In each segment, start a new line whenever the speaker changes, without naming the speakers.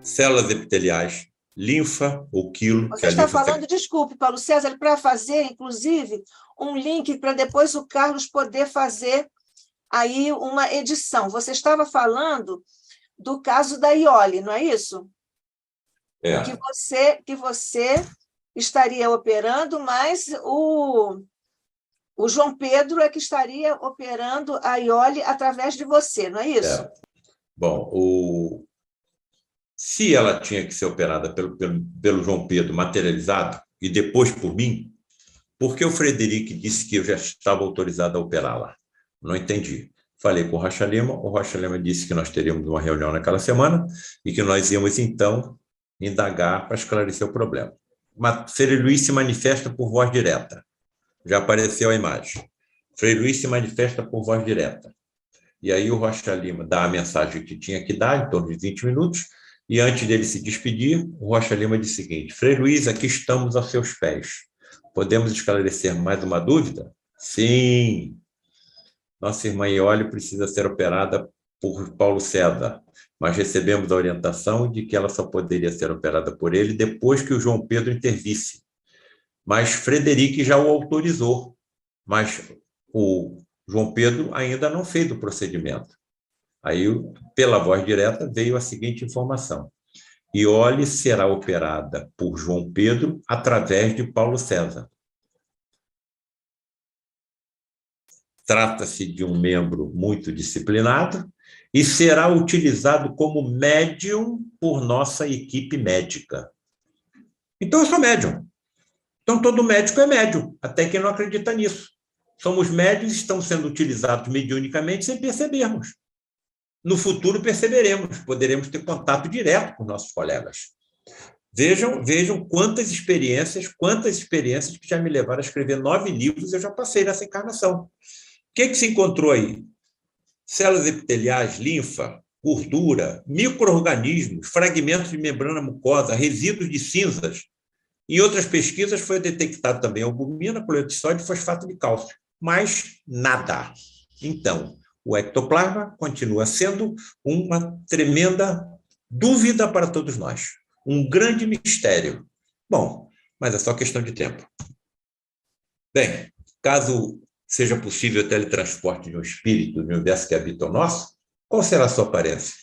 células epiteliais, linfa ou quilo.
Você está falando, desculpe, Paulo César, para fazer, inclusive, um link para depois o Carlos poder fazer aí uma edição. Você estava falando do caso da Iole, não é isso?
É.
Que você estaria operando, mas o João Pedro é que estaria operando a Iole através de você, não é isso?
É. Bom, se ela tinha que ser operada pelo João Pedro materializado e depois por mim, por que o Frederico disse que eu já estava autorizado a operá-la? Não entendi. Falei com o Rocha Lima disse que nós teríamos uma reunião naquela semana e que nós íamos, então, indagar para esclarecer o problema. Frei Luiz se manifesta por voz direta. Já apareceu a imagem. Frei Luiz se manifesta por voz direta. E aí o Rocha Lima dá a mensagem que tinha que dar, em torno de 20 minutos, e antes dele se despedir, o Rocha Lima disse o seguinte: Frei Luiz, aqui estamos aos seus pés. Podemos esclarecer mais uma dúvida? Sim. Nossa irmã Iole precisa ser operada por Paulo César, mas recebemos a orientação de que ela só poderia ser operada por ele depois que o João Pedro intervisse. Mas Frederico já o autorizou, mas o João Pedro ainda não fez o procedimento. Aí, pela voz direta, veio a seguinte informação: Iole será operada por João Pedro através de Paulo César. Trata-se de um membro muito disciplinado e será utilizado como médium por nossa equipe médica. Então, eu sou médium. Então, todo médico é médium, até quem não acredita nisso. Somos médios e estamos sendo utilizados mediunicamente sem percebermos. No futuro, perceberemos, poderemos ter contato direto com nossos colegas. Vejam quantas experiências que já me levaram a escrever 9 livros eu já passei nessa encarnação. O que se encontrou aí? Células epiteliais, linfa, gordura, micro-organismos, fragmentos de membrana mucosa, resíduos de cinzas. Em outras pesquisas foi detectado também albumina, cloreto de sódio e fosfato de cálcio, mas nada. Então, o ectoplasma continua sendo uma tremenda dúvida para todos nós, um grande mistério. Bom, mas é só questão de tempo. Bem, caso seja possível o teletransporte de um espírito no universo que habita o nosso, qual será a sua aparência?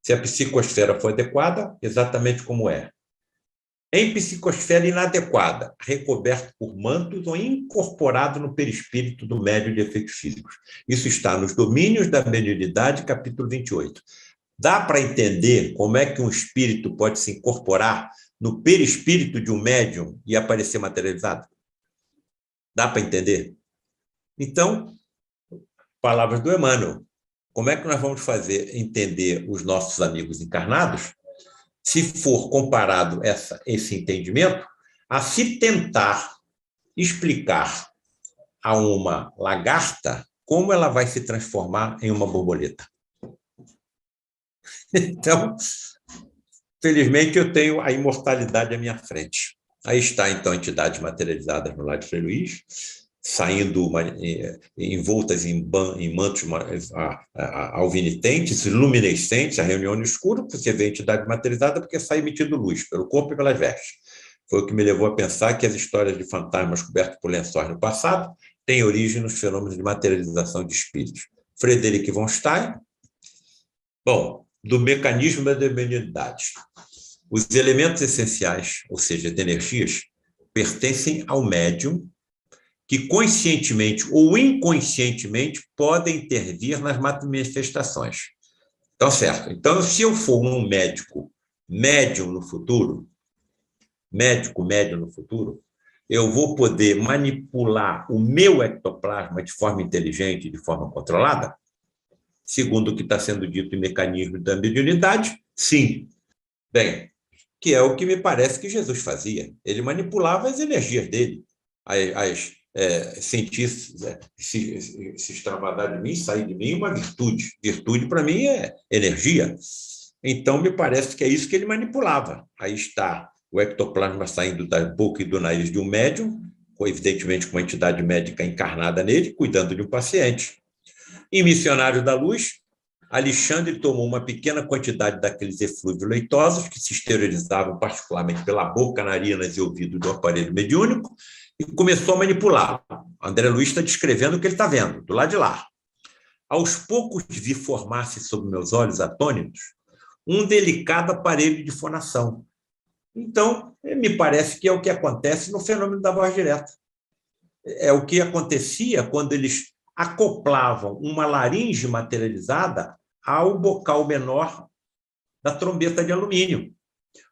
Se a psicosfera for adequada, exatamente como é. Em psicosfera inadequada, recoberto por mantos ou incorporado no perispírito do médium de efeitos físicos. Isso está nos Domínios da Mediunidade, capítulo 28. Dá para entender como é que um espírito pode se incorporar no perispírito de um médium e aparecer materializado? Dá para entender? Então, palavras do Emmanuel. Como é que nós vamos fazer entender os nossos amigos encarnados? Se for comparado esse entendimento a se tentar explicar a uma lagarta como ela vai se transformar em uma borboleta. Então, felizmente, eu tenho a imortalidade à minha frente. Aí está, então, entidades materializadas no lar de Frei Luiz, saindo envoltas em mantos alvinitentes, luminescentes, a reunião no escuro, você vê a entidade materializada porque sai emitindo luz pelo corpo e pelas vestes. Foi o que me levou a pensar que as histórias de fantasmas cobertos por lençóis no passado têm origem nos fenômenos de materialização de espíritos. Frederic von Stein. Bom, do mecanismo da mediunidade. Os elementos essenciais, ou seja, de energias, pertencem ao médium, que conscientemente ou inconscientemente podem intervir nas manifestações. Então, certo. Então, se eu for um médium no futuro, eu vou poder manipular o meu ectoplasma de forma inteligente, de forma controlada? Segundo o que está sendo dito em mecanismo da mediunidade, sim. Bem, que é o que me parece que Jesus fazia. Ele manipulava as energias dele, sentir se extravasar de mim, sair de mim, uma virtude. Virtude, para mim, é energia. Então, me parece que é isso que ele manipulava. Aí está o ectoplasma saindo da boca e do nariz de um médium, evidentemente com uma entidade médica encarnada nele, cuidando de um paciente. Em Missionário da Luz, Alexandre tomou uma pequena quantidade daqueles eflúvios leitosos, que se esterilizavam particularmente pela boca, narinas e ouvido do aparelho mediúnico, e começou a manipulá-lo. André Luiz está descrevendo o que ele está vendo, do lado de lá. Aos poucos vi formar-se sob meus olhos atônitos um delicado aparelho de fonação. Então, me parece que é o que acontece no fenômeno da voz direta. É o que acontecia quando eles acoplavam uma laringe materializada ao bocal menor da trombeta de alumínio.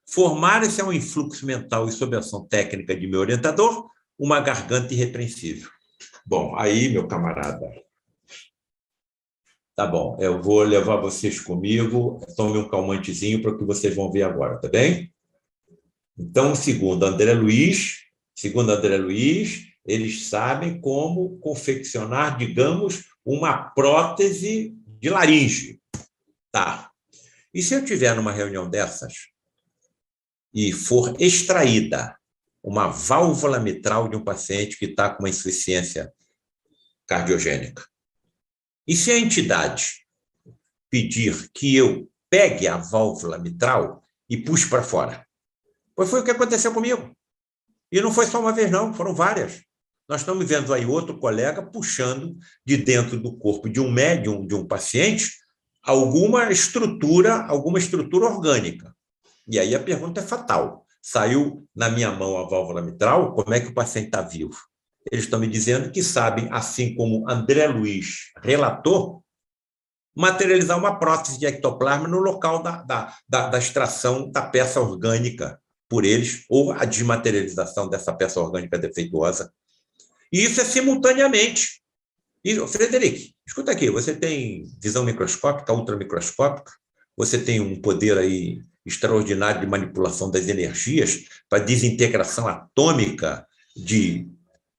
Formaram-se a um influxo mental e sob a ação técnica de meu orientador, uma garganta irrepreensível. Bom, aí, meu camarada, tá bom, eu vou levar vocês comigo, tome um calmantezinho para o que vocês vão ver agora, tá bem? Então, segundo André Luiz, eles sabem como confeccionar, digamos, uma prótese de laringe. Tá. E se eu tiver numa reunião dessas e for extraída uma válvula mitral de um paciente que está com uma insuficiência cardiogênica, e se a entidade pedir que eu pegue a válvula mitral e puxe para fora? Pois foi o que aconteceu comigo. E não foi só uma vez, não, foram várias. Nós estamos vendo aí outro colega puxando de dentro do corpo de um médium, de um paciente, alguma estrutura orgânica. E aí a pergunta é fatal. Saiu na minha mão a válvula mitral, como é que o paciente está vivo? Eles estão me dizendo que sabem, assim como André Luiz relatou, materializar uma prótese de ectoplasma no local da extração da peça orgânica por eles, ou a desmaterialização dessa peça orgânica defeituosa. E isso é simultaneamente. E, Frederic, escuta aqui, você tem visão microscópica, ultramicroscópica, você tem um poder aí extraordinário de manipulação das energias para desintegração atômica de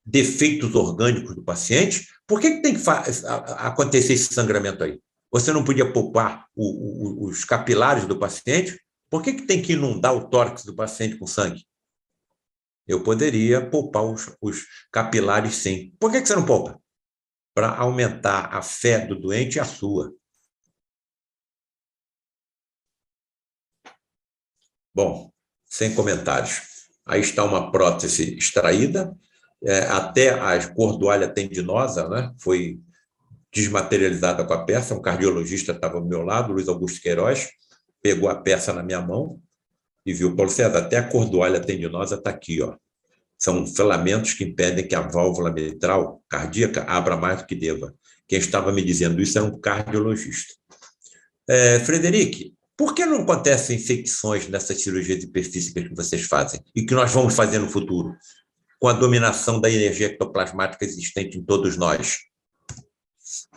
defeitos orgânicos do paciente. Por que tem que acontecer esse sangramento aí? Você não podia poupar os capilares do paciente? Por que tem que inundar o tórax do paciente com sangue? Eu poderia poupar os capilares, sim. Por que você não poupa? Para aumentar a fé do doente e a sua. Bom, sem comentários. Aí está uma prótese extraída, até a cordoalha tendinosa, né, foi desmaterializada com a peça. Um cardiologista estava ao meu lado, Luiz Augusto Queiroz, pegou a peça na minha mão e viu, Paulo César, até a cordoalha tendinosa está aqui, ó. São filamentos que impedem que a válvula mitral cardíaca abra mais do que deva. Quem estava me dizendo isso era um cardiologista. Frederic, por que não acontecem infecções nessas cirurgias hiperfísicas que vocês fazem e que nós vamos fazer no futuro, com a dominação da energia ectoplasmática existente em todos nós?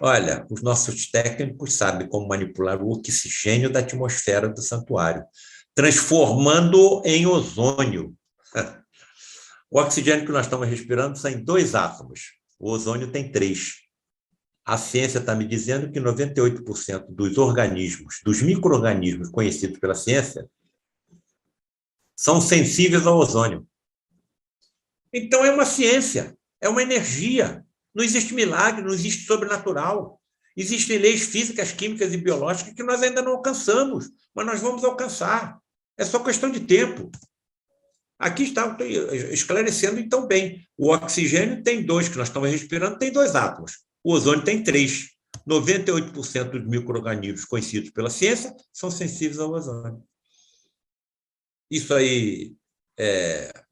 Olha, os nossos técnicos sabem como manipular o oxigênio da atmosfera do santuário, transformando-o em ozônio. O oxigênio que nós estamos respirando são em 2 átomos. O ozônio tem 3. A ciência está me dizendo que 98% dos organismos, dos micro-organismos conhecidos pela ciência, são sensíveis ao ozônio. Então, é uma ciência, é uma energia. Não existe milagre, não existe sobrenatural. Existem leis físicas, químicas e biológicas que nós ainda não alcançamos, mas nós vamos alcançar. É só questão de tempo. Aqui está esclarecendo, então, bem. O oxigênio tem 2, que nós estamos respirando, tem 2 átomos. O ozônio tem 3. 98% dos micro-organismos conhecidos pela ciência são sensíveis ao ozônio. Isso aí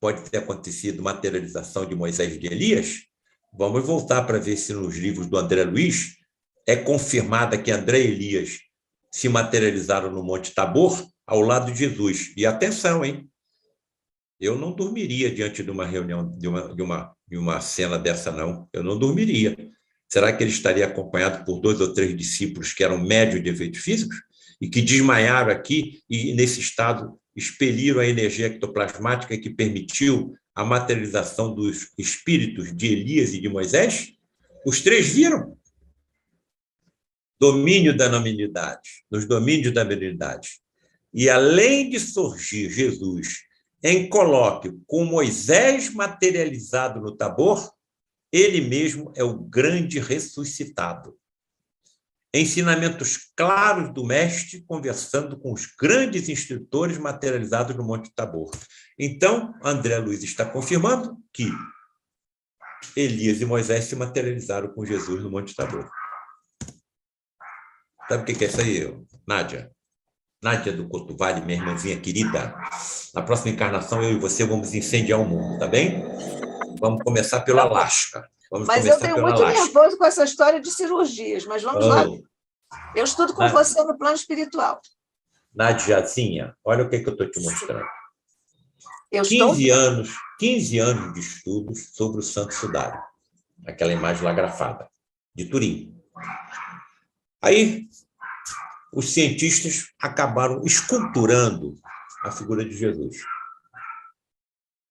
pode ter acontecido materialização de Moisés e de Elias? Vamos voltar para ver se nos livros do André Luiz é confirmada que André e Elias se materializaram no Monte Tabor ao lado de Jesus. E atenção, hein? Eu não dormiria diante de uma reunião, de uma cena dessa, não. Eu não dormiria. Será que ele estaria acompanhado por 2 ou 3 discípulos que eram médios de efeitos físicos e que desmaiaram aqui e, nesse estado, expeliram a energia ectoplasmática que permitiu a materialização dos espíritos de Elias e de Moisés? Os 3 viram. Domínio da nominalidade, nos domínios da mediunidade. E, além de surgir Jesus em colóquio com Moisés materializado no Tabor, ele mesmo é o grande ressuscitado. ensinamentos claros do mestre, conversando com os grandes instrutores materializados no Monte Tabor. Então, André Luiz está confirmando que Elias e Moisés se materializaram com Jesus no Monte Tabor. Sabe o que é isso aí, Nádia? Nádia do Cotuvale, minha irmãzinha querida. Na próxima encarnação, eu e você vamos incendiar o mundo, tá bem? Vamos começar pelo Alasca.
Mas eu tenho muito nervoso com essa história de cirurgias, mas vamos lá. Eu estudo com você no plano espiritual.
Nadiazinha, olha o que eu estou te mostrando. 15 anos de estudos sobre o Santo Sudário. Aquela imagem lá grafada, de Turim. Aí, os cientistas acabaram esculturando a figura de Jesus.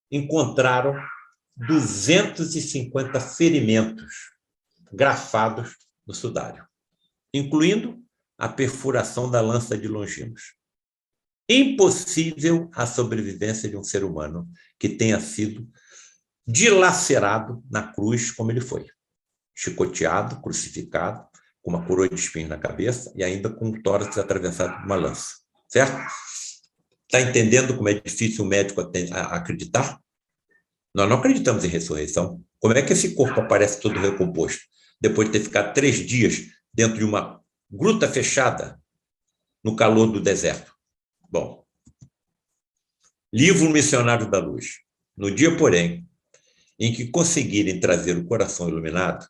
Encontraram 250 ferimentos grafados no sudário, incluindo a perfuração da lança de Longinos. Impossível a sobrevivência de um ser humano que tenha sido dilacerado na cruz como ele foi. Chicoteado, crucificado, com uma coroa de espinhos na cabeça e ainda com o tórax atravessado por uma lança. Certo? Está entendendo como é difícil o médico acreditar? Nós não acreditamos em ressurreição. Como é que esse corpo aparece todo recomposto, depois de ter ficado 3 dias dentro de uma gruta fechada no calor do deserto? Bom, livro Missionário da Luz. No dia, porém, em que conseguirem trazer o coração iluminado,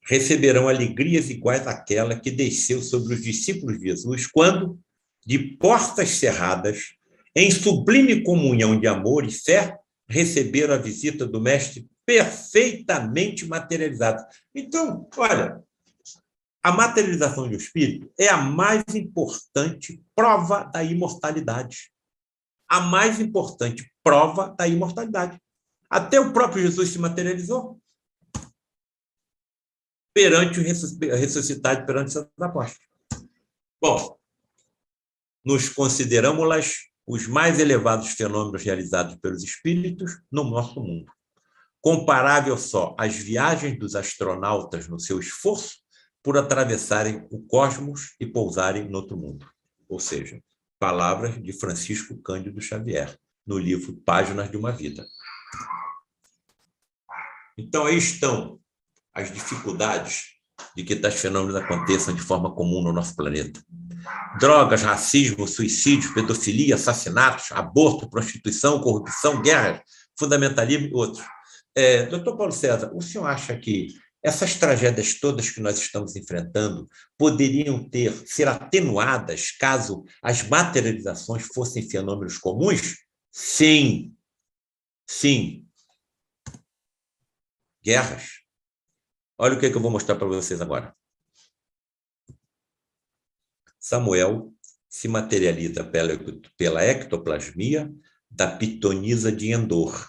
receberão alegrias iguais àquela que desceu sobre os discípulos de Jesus quando, de portas cerradas, em sublime comunhão de amor e fé, receberam a visita do Mestre perfeitamente materializado. Então, olha, a materialização de um espírito é a mais importante prova da imortalidade. A mais importante prova da imortalidade. Até o próprio Jesus se materializou perante o ressuscitado, perante os santos apóstolos. Bom, nos consideramos os mais elevados fenômenos realizados pelos espíritos no nosso mundo, comparável só às viagens dos astronautas no seu esforço por atravessarem o cosmos e pousarem no outro mundo. Ou seja, palavras de Francisco Cândido Xavier, no livro Páginas de uma Vida. Então, aí estão as dificuldades de que tais fenômenos aconteçam de forma comum no nosso planeta. Drogas, racismo, suicídio, pedofilia, assassinatos, aborto, prostituição, corrupção, guerras, fundamentalismo e outros. Doutor Paulo César, o senhor acha que essas tragédias todas que nós estamos enfrentando poderiam ser atenuadas caso as materializações fossem fenômenos comuns? Sim. Sim. Guerras. Olha o que eu vou mostrar para vocês agora. Samuel se materializa pela ectoplasmia da pitonisa de Endor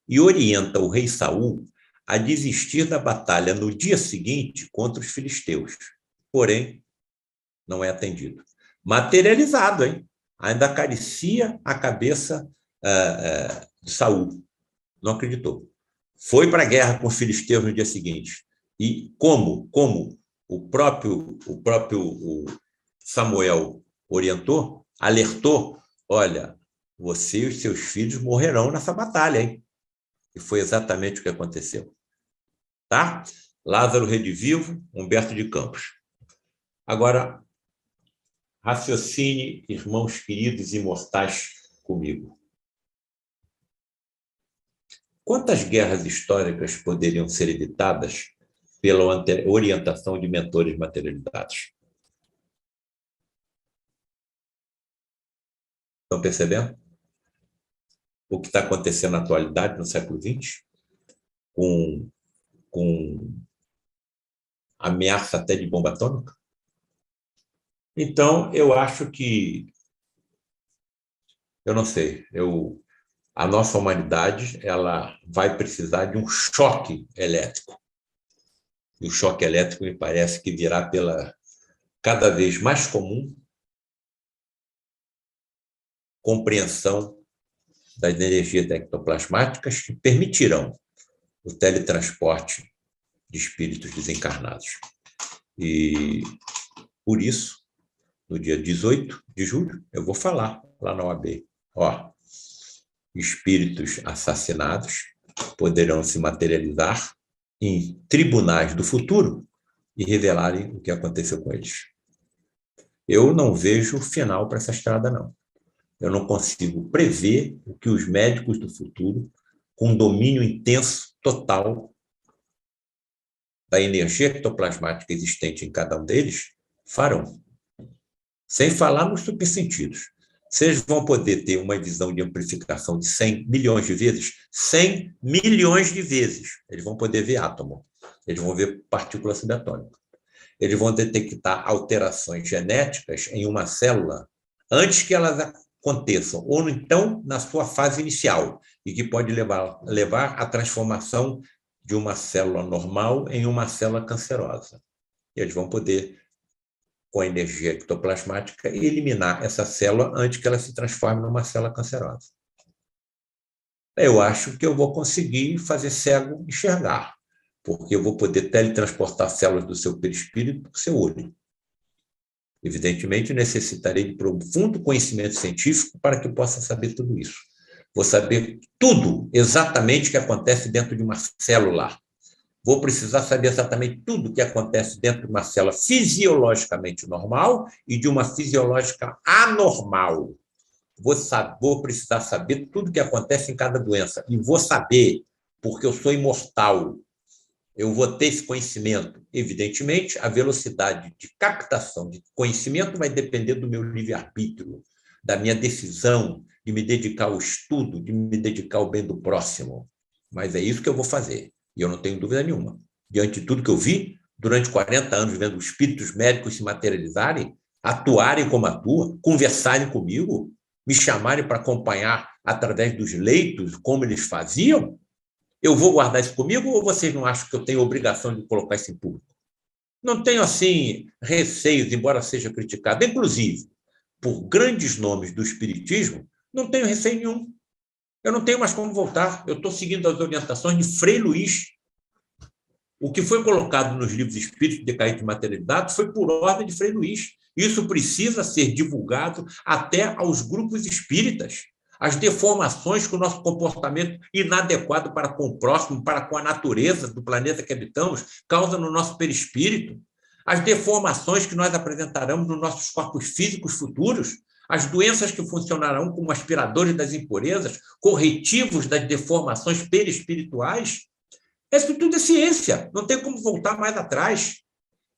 e orienta o rei Saul a desistir da batalha no dia seguinte contra os filisteus. Porém, não é atendido. Materializado, hein? Ainda acaricia a cabeça de Saul. Não acreditou. Foi para a guerra com os filisteus no dia seguinte. E como o próprio Samuel orientou, alertou, olha, você e os seus filhos morrerão nessa batalha, hein? E foi exatamente o que aconteceu. Tá? Lázaro Redivivo, Humberto de Campos. Agora, raciocine, irmãos queridos e imortais, comigo. Quantas guerras históricas poderiam ser evitadas pela orientação de mentores materializados? Estão percebendo o que está acontecendo na atualidade, no século XX? Com ameaça até de bomba atômica? Então, eu acho que, eu não sei, a nossa humanidade ela vai precisar de um choque elétrico. E o choque elétrico me parece que virá pela cada vez mais comum compreensão das energias ectoplasmáticas que permitirão o teletransporte de espíritos desencarnados. E, por isso, no dia 18 de julho, eu vou falar lá na OAB. Ó, espíritos assassinados poderão se materializar em tribunais do futuro e revelarem o que aconteceu com eles. Eu não vejo final para essa estrada, não. Eu não consigo prever o que os médicos do futuro, com domínio intenso, total, da energia ectoplasmática existente em cada um deles, farão. Sem falar nos supersentidos. Vocês vão poder ter uma visão de amplificação de 100 milhões de vezes? 100 milhões de vezes. Eles vão poder ver átomo. Eles vão ver partícula subatômica. Eles vão detectar alterações genéticas em uma célula antes que elas aconteçam, ou então na sua fase inicial, e que pode levar à transformação de uma célula normal em uma célula cancerosa. E eles vão poder, com a energia ectoplasmática, eliminar essa célula antes que ela se transforme numa célula cancerosa. Eu acho que eu vou conseguir fazer cego enxergar, porque eu vou poder teletransportar células do seu perispírito para o seu olho. Evidentemente, necessitarei de profundo conhecimento científico para que eu possa saber tudo isso. Vou saber tudo, exatamente o que acontece dentro de uma célula. Vou precisar saber exatamente tudo o que acontece dentro de uma célula fisiologicamente normal e de uma fisiológica anormal. Vou precisar saber tudo o que acontece em cada doença. E vou saber, porque eu sou imortal. Eu vou ter esse conhecimento. Evidentemente, a velocidade de captação de conhecimento vai depender do meu livre-arbítrio, da minha decisão de me dedicar ao estudo, de me dedicar ao bem do próximo. Mas é isso que eu vou fazer. E eu não tenho dúvida nenhuma. Diante de tudo que eu vi, durante 40 anos, vendo espíritos médicos se materializarem, atuarem como atuam, conversarem comigo, me chamarem para acompanhar através dos leitos como eles faziam, eu vou guardar isso comigo ou vocês não acham que eu tenho obrigação de colocar isso em público? Não tenho, assim, receios, embora seja criticado. Inclusive, por grandes nomes do espiritismo, não tenho receio nenhum. Eu não tenho mais como voltar. Eu estou seguindo as orientações de Frei Luís. O que foi colocado nos livros Espíritos Decaídos de Materialidade foi por ordem de Frei Luís. Isso precisa ser divulgado até aos grupos espíritas. As deformações que o nosso comportamento inadequado para com o próximo, para com a natureza do planeta que habitamos, causa no nosso perispírito. As deformações que nós apresentaremos nos nossos corpos físicos futuros, as doenças que funcionarão como aspiradores das impurezas, corretivos das deformações perispirituais. Isso tudo é ciência, não tem como voltar mais atrás.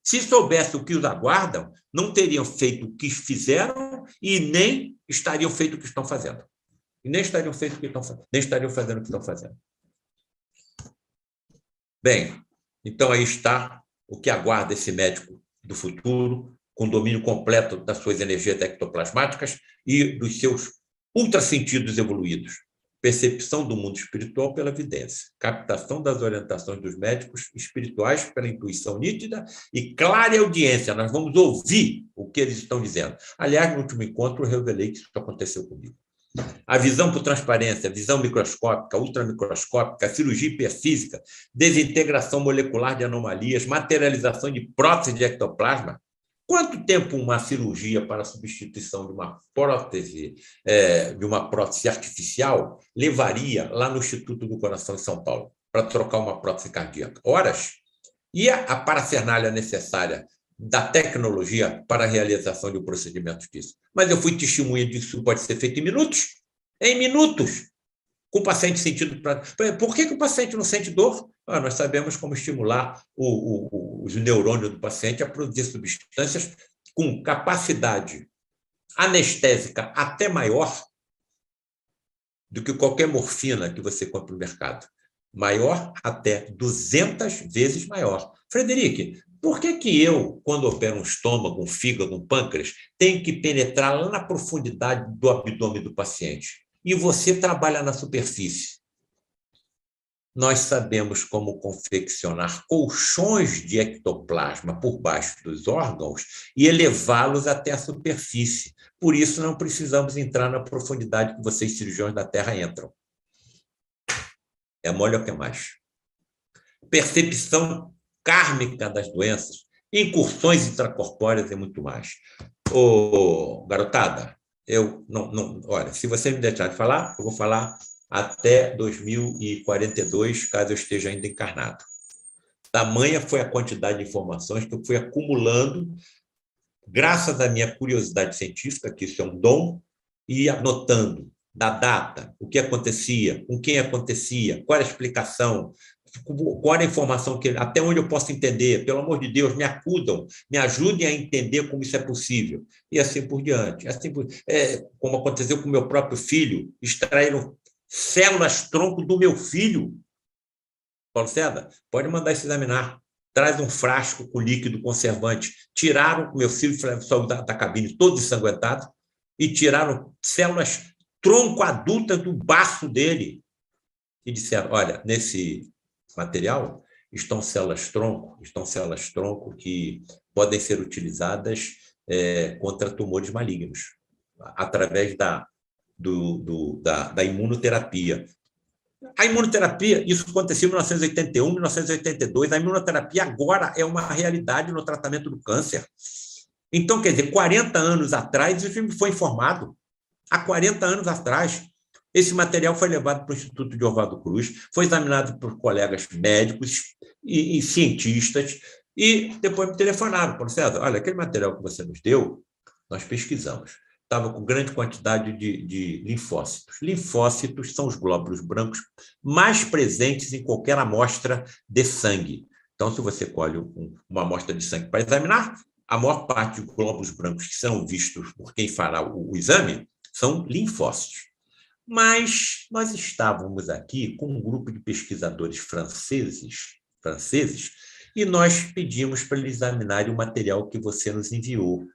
Se soubesse o que os aguardam, não teriam feito o que fizeram e nem estariam feito o que estão fazendo. E nem estariam feito o que estão fazendo, nem estariam fazendo o que estão fazendo. Bem, então aí está o que aguarda esse médico do futuro, com domínio completo das suas energias ectoplasmáticas e dos seus ultrassentidos evoluídos. Percepção do mundo espiritual pela vidência, captação das orientações dos médicos espirituais pela intuição nítida e clara audiência. Nós vamos ouvir o que eles estão dizendo. Aliás, no último encontro, eu revelei que isso aconteceu comigo. A visão por transparência, visão microscópica, ultramicroscópica, cirurgia hiperfísica, desintegração molecular de anomalias, materialização de prótese de ectoplasma. Quanto tempo uma cirurgia para a substituição de uma prótese artificial levaria lá no Instituto do Coração em São Paulo para trocar uma prótese cardíaca? Horas? E a parafernália necessária da tecnologia para a realização de um procedimento disso? Mas eu fui testemunha disso, pode ser feito em minutos. Em minutos. Com o paciente sentindo... Por que o paciente não sente dor? Nós sabemos como estimular os neurônios do paciente a produzir substâncias com capacidade anestésica até maior do que qualquer morfina que você compra no mercado. Maior até 200 vezes maior. Frederico, por que eu, quando opero um estômago, um fígado, um pâncreas, tenho que penetrar lá na profundidade do abdômen do paciente? E você trabalha na superfície? Nós sabemos como confeccionar colchões de ectoplasma por baixo dos órgãos e elevá-los até a superfície. Por isso, não precisamos entrar na profundidade que vocês, cirurgiões da Terra, entram. É mole ou que é mais? Percepção kármica das doenças incursões intracorpóreas e muito mais. Ô, garotada, olha, se você me deixar de falar, eu vou falar até 2042, caso eu esteja ainda encarnado. Tamanha foi a quantidade de informações que eu fui acumulando, graças à minha curiosidade científica, que isso é um dom, e anotando da data, o que acontecia, com quem acontecia, qual era a explicação, qual era a informação, até onde eu posso entender, pelo amor de Deus, me acudam, me ajudem a entender como isso é possível, e assim por diante. Como aconteceu com o meu próprio filho, extraíram células-tronco do meu filho. Paulo César, pode mandar isso examinar. Traz um frasco com líquido conservante. Tiraram, meu filho saiu da cabine todo ensanguentado, e tiraram células tronco adultas do baço dele. E disseram, olha, nesse material estão células-tronco que podem ser utilizadas contra tumores malignos, através da imunoterapia. A imunoterapia, isso aconteceu em 1981, 1982, a imunoterapia agora é uma realidade no tratamento do câncer. Então, quer dizer, 40 anos atrás, isso me foi informado. Há 40 anos atrás, esse material foi levado para o Instituto de Oswaldo Cruz, foi examinado por colegas médicos e cientistas, e depois me telefonaram, Paulo César, olha, aquele material que você nos deu, nós pesquisamos. Estava com grande quantidade de linfócitos. Linfócitos são os glóbulos brancos mais presentes em qualquer amostra de sangue. Então, se você colhe uma amostra de sangue para examinar, a maior parte dos glóbulos brancos que serão vistos por quem fará o exame são linfócitos. Mas nós estávamos aqui com um grupo de pesquisadores franceses, e nós pedimos para eles examinarem o material que você nos enviou.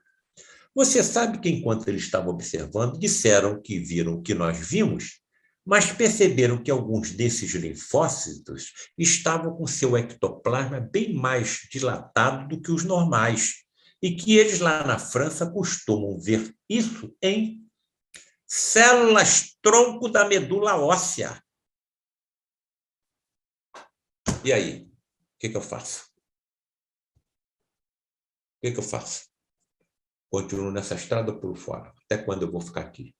Você sabe que, enquanto eles estavam observando, disseram que viram o que nós vimos, mas perceberam que alguns desses linfócitos estavam com seu ectoplasma bem mais dilatado do que os normais, e que eles lá na França costumam ver isso em células-tronco da medula óssea. E aí? O que eu faço? O que eu faço? Continuo nessa estrada por fora. Até quando eu vou ficar aqui?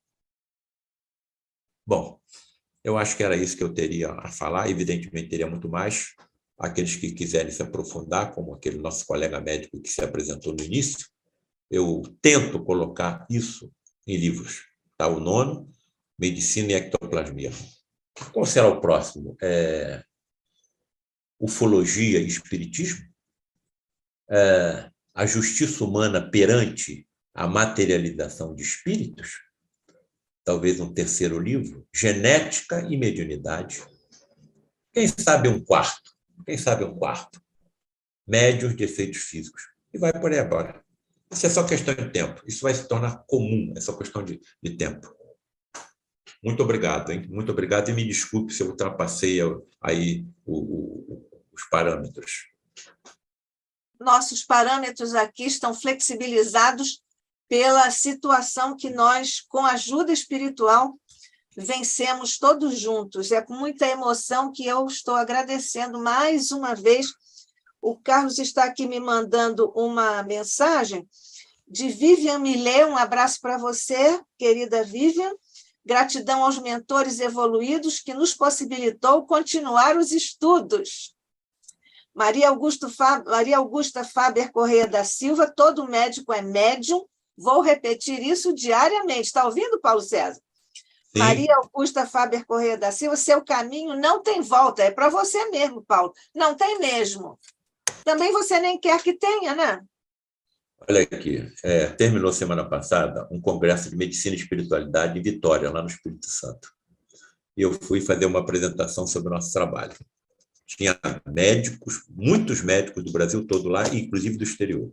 Bom, eu acho que era isso que eu teria a falar. Evidentemente, teria muito mais. Aqueles que quiserem se aprofundar, como aquele nosso colega médico que se apresentou no início, eu tento colocar isso em livros. Tá? O nono, Medicina e Ectoplasmia. Qual será o próximo? Ufologia e Espiritismo? A justiça humana perante a materialização de espíritos? Talvez um terceiro livro, Genética e Mediunidade. Quem sabe um quarto? Médiuns de efeitos físicos. E vai por aí agora. Isso é só questão de tempo. Isso vai se tornar comum, é só questão de tempo. Muito obrigado, hein? Muito obrigado, e me desculpe se eu ultrapassei aí os parâmetros.
Nossos parâmetros aqui estão flexibilizados pela situação que nós, com ajuda espiritual, vencemos todos juntos. É com muita emoção que eu estou agradecendo mais uma vez. O Carlos está aqui me mandando uma mensagem de Vivian Millet. Um abraço para você, querida Vivian. Gratidão aos mentores evoluídos que nos possibilitou continuar os estudos. Maria Augusta Faber Correia da Silva, todo médico é médium. Vou repetir isso diariamente. Está ouvindo, Paulo César? Sim. Maria Augusta Faber Correia da Silva, seu caminho não tem volta. É para você mesmo, Paulo. Não tem mesmo. Também você nem quer que tenha, né?
Olha aqui, terminou semana passada um congresso de Medicina e Espiritualidade em Vitória, lá no Espírito Santo. E eu fui fazer uma apresentação sobre o nosso trabalho. Tinha médicos, muitos médicos do Brasil todo lá, inclusive do exterior.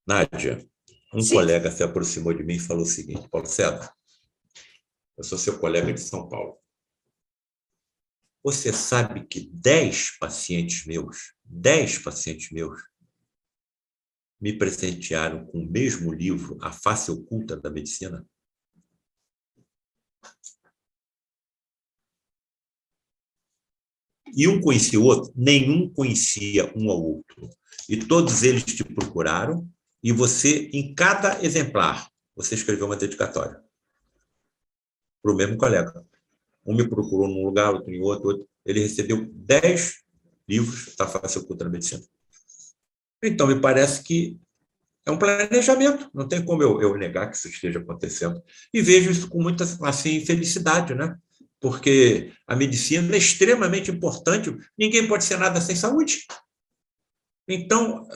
Nádia, Sim. Colega se aproximou de mim e falou o seguinte: Paulo César, eu sou seu colega de São Paulo. Você sabe que 10 pacientes meus, me presentearam com o mesmo livro, A Face Oculta da Medicina? E um conhecia o outro? Nenhum conhecia um ao outro. e todos eles te procuraram, e você, em cada exemplar, você escreveu uma dedicatória para o mesmo colega. Um me procurou num lugar, outro em outro. Ele recebeu 10 livros da face oculta da medicina. Então, me parece que é um planejamento, não tem como eu negar que isso esteja acontecendo. E vejo isso com muita assim, felicidade, né? Porque a medicina é extremamente importante, ninguém pode ser nada sem saúde. Então,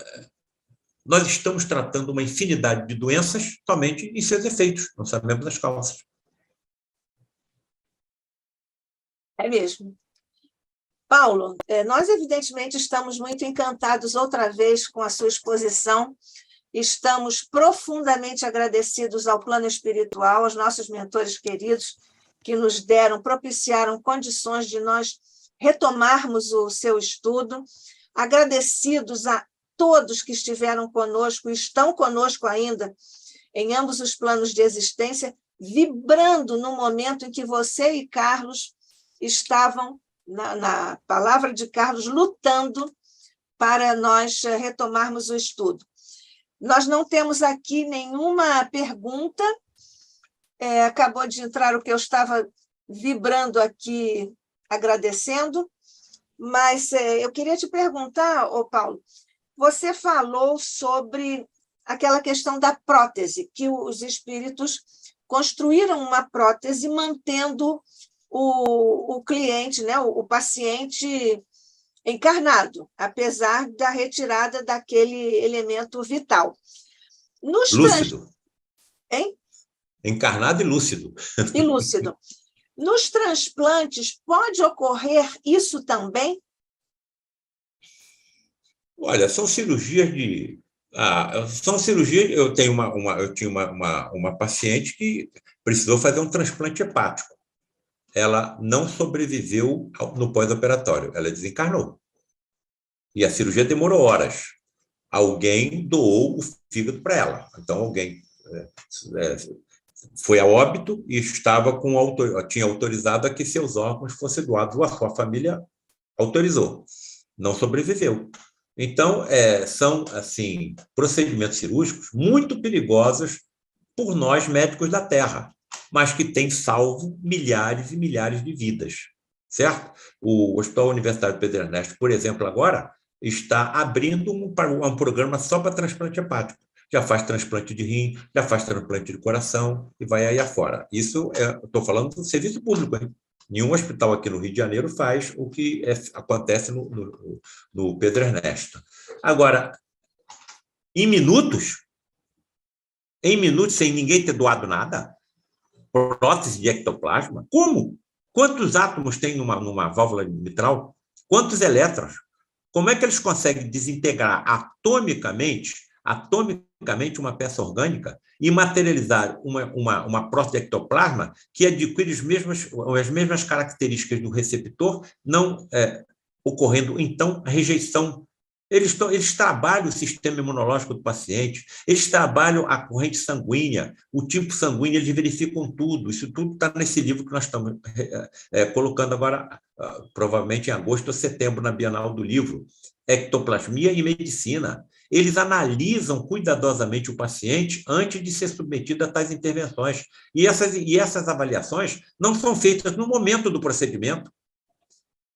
nós estamos tratando uma infinidade de doenças somente em seus efeitos, não sabemos as causas.
É mesmo. Paulo, nós evidentemente estamos muito encantados outra vez com a sua exposição. Estamos profundamente agradecidos ao plano espiritual, aos nossos mentores queridos que nos propiciaram condições de nós retomarmos o seu estudo. Agradecidos a todos que estiveram conosco e estão conosco ainda em ambos os planos de existência, vibrando no momento em que você e Carlos estavam, na palavra de Carlos, lutando para nós retomarmos o estudo. Nós não temos aqui nenhuma pergunta. Acabou de entrar o que eu estava vibrando aqui, agradecendo, mas eu queria te perguntar, Paulo, você falou sobre aquela questão da prótese, que os espíritos construíram uma prótese mantendo o cliente, né, o paciente encarnado, apesar da retirada daquele elemento vital.
Lúcido.
Hein?
Encarnado e lúcido.
E lúcido. Nos transplantes, pode ocorrer isso também?
Olha, são cirurgias de... são cirurgias... Eu tinha uma paciente que precisou fazer um transplante hepático. Ela não sobreviveu no pós-operatório, ela desencarnou. E a cirurgia demorou horas. Alguém doou o fígado para ela. Então, alguém foi a óbito e tinha autorizado a que seus órgãos fossem doados. A sua família autorizou. Não sobreviveu. Então, são assim procedimentos cirúrgicos muito perigosos por nós, médicos da Terra, mas que têm salvo milhares e milhares de vidas, certo? O Hospital Universitário Pedro Ernesto, por exemplo, agora está abrindo um programa só para transplante hepático. Já faz transplante de rim, já faz transplante de coração e vai aí afora. Isso, estou falando do serviço público, hein? Nenhum hospital aqui no Rio de Janeiro faz o que acontece no Pedro Ernesto. Agora, em minutos, sem ninguém ter doado nada, prótese de ectoplasma, como? Quantos átomos tem numa válvula mitral? Quantos elétrons? Como é que eles conseguem desintegrar atomicamente uma peça orgânica e materializar uma prótese de ectoplasma que adquire as mesmas características do receptor, não ocorrendo, então, a rejeição? Eles trabalham o sistema imunológico do paciente, eles trabalham a corrente sanguínea, o tipo sanguíneo, eles verificam tudo. Isso tudo está nesse livro que nós estamos colocando agora, provavelmente em agosto ou setembro, na Bienal do Livro, Ectoplasmia e Medicina. Eles analisam cuidadosamente o paciente antes de ser submetido a tais intervenções. E essas avaliações não são feitas no momento do procedimento.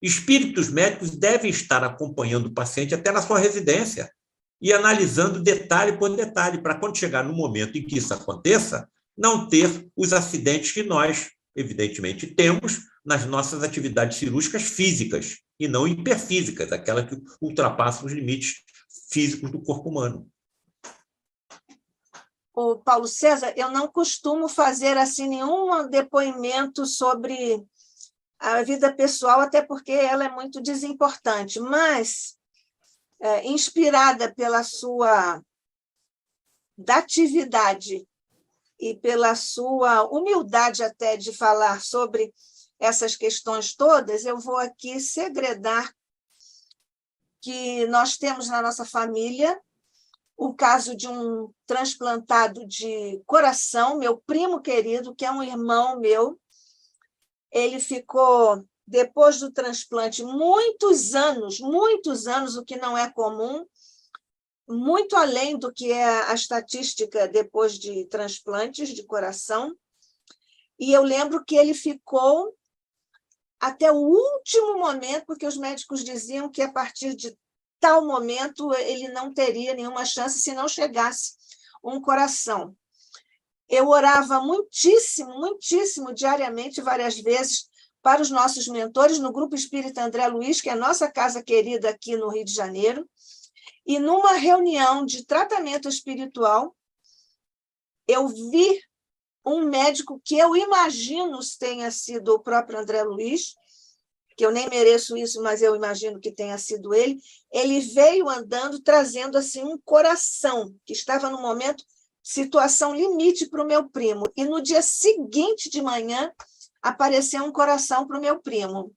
Espíritos médicos devem estar acompanhando o paciente até na sua residência e analisando detalhe por detalhe, para quando chegar no momento em que isso aconteça, não ter os acidentes que nós, evidentemente, temos nas nossas atividades cirúrgicas físicas e não hiperfísicas, aquelas que ultrapassam os limites físicos do corpo humano.
O Paulo César, eu não costumo fazer assim nenhum depoimento sobre a vida pessoal, até porque ela é muito desimportante, mas, inspirada pela sua datividade e pela sua humildade até de falar sobre essas questões todas, eu vou aqui segredar que nós temos na nossa família o caso de um transplantado de coração, meu primo querido, que é um irmão meu. Ele ficou, depois do transplante, muitos anos, o que não é comum, muito além do que é a estatística depois de transplantes de coração, e eu lembro que ele ficou até o último momento, porque os médicos diziam que a partir de tal momento ele não teria nenhuma chance se não chegasse um coração. Eu orava muitíssimo, muitíssimo, diariamente, várias vezes, para os nossos mentores no Grupo Espírita André Luiz, que é a nossa casa querida aqui no Rio de Janeiro, e numa reunião de tratamento espiritual, eu vi um médico que eu imagino tenha sido o próprio André Luiz, que eu nem mereço isso, mas eu imagino que tenha sido ele. Ele veio andando, trazendo assim um coração, que estava no momento, situação limite para o meu primo. E no dia seguinte de manhã, apareceu um coração para o meu primo.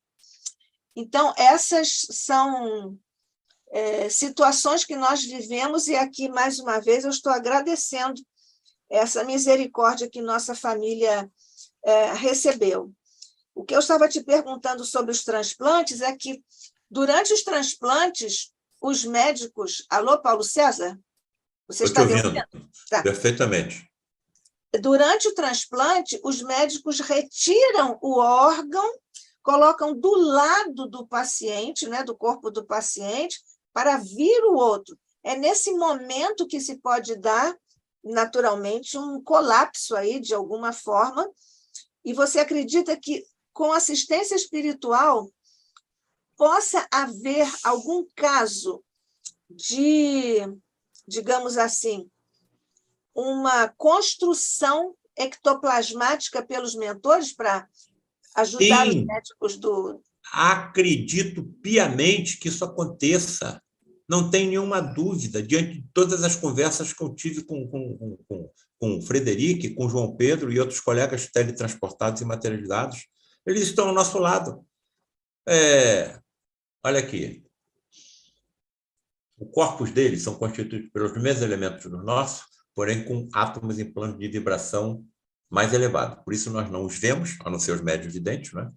Então, essas são situações que nós vivemos, e aqui, mais uma vez, eu estou agradecendo essa misericórdia que nossa família recebeu. O que eu estava te perguntando sobre os transplantes é que, durante os transplantes, os médicos... Alô, Paulo César? Você está me ouvindo?
Tá. Perfeitamente.
Durante o transplante, os médicos retiram o órgão, colocam do lado do paciente, né, do corpo do paciente, para vir o outro. É nesse momento que se pode dar, naturalmente, um colapso aí, de alguma forma, e você acredita que, com assistência espiritual, possa haver algum caso de, digamos assim, uma construção ectoplasmática pelos mentores para ajudar Sim. Os médicos do...
Acredito piamente que isso aconteça. Não tem nenhuma dúvida, diante de todas as conversas que eu tive com o Frederico, com o João Pedro e outros colegas teletransportados e materializados, eles estão ao nosso lado. Olha aqui. O corpus deles são constituídos pelos mesmos elementos do nosso, porém com átomos em plano de vibração mais elevado. Por isso nós não os vemos, a não ser os médios videntes, né?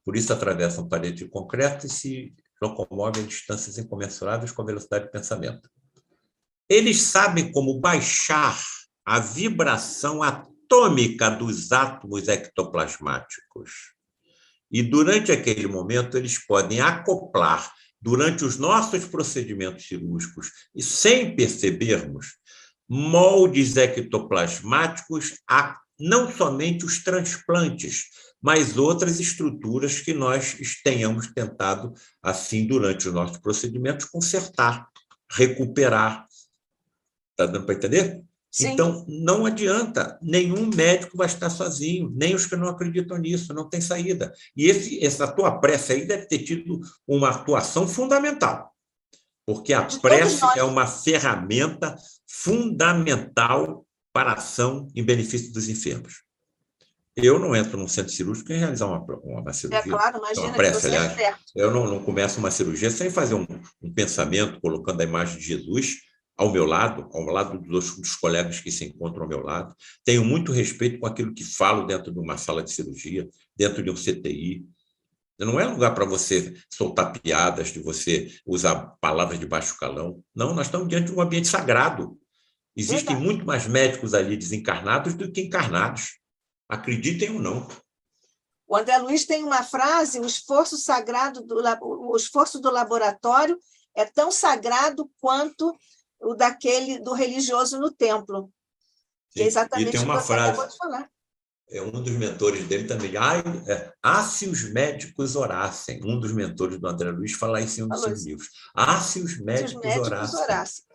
Por isso atravessam parede de concreto e se locomovem a distâncias incomensuráveis com a velocidade de pensamento. Eles sabem como baixar a vibração atômica dos átomos ectoplasmáticos. E, durante aquele momento, eles podem acoplar, durante os nossos procedimentos cirúrgicos, e sem percebermos, moldes ectoplasmáticos a não somente os transplantes, mas outras estruturas que nós tenhamos tentado, assim, durante os nossos procedimentos, consertar, recuperar. Está dando para entender? Sim. Então, não adianta, nenhum médico vai estar sozinho, nem os que não acreditam nisso, não tem saída. E essa tua prece aí deve ter tido uma atuação fundamental, porque a prece é uma ferramenta fundamental para a ação em benefício dos enfermos. Eu não entro num centro cirúrgico em realizar uma cirurgia.
Claro, imagina,
uma prece, aliás. Eu não começo uma cirurgia sem fazer um pensamento, colocando a imagem de Jesus ao meu lado, ao lado dos colegas que se encontram ao meu lado. Tenho muito respeito com aquilo que falo dentro de uma sala de cirurgia, dentro de um CTI. Não é lugar para você soltar piadas, de você usar palavras de baixo calão. Não, nós estamos diante de um ambiente sagrado. Existem muito mais médicos ali desencarnados do que encarnados. Acreditem ou não.
O André Luiz tem uma frase: o esforço sagrado o esforço do laboratório é tão sagrado quanto o do religioso no templo. Que é exatamente
e tem uma
o que você acabou de falar.
Um dos mentores dele também. Se os médicos orassem. Um dos mentores do André Luiz fala isso em um dos seus livros. Se os médicos orassem.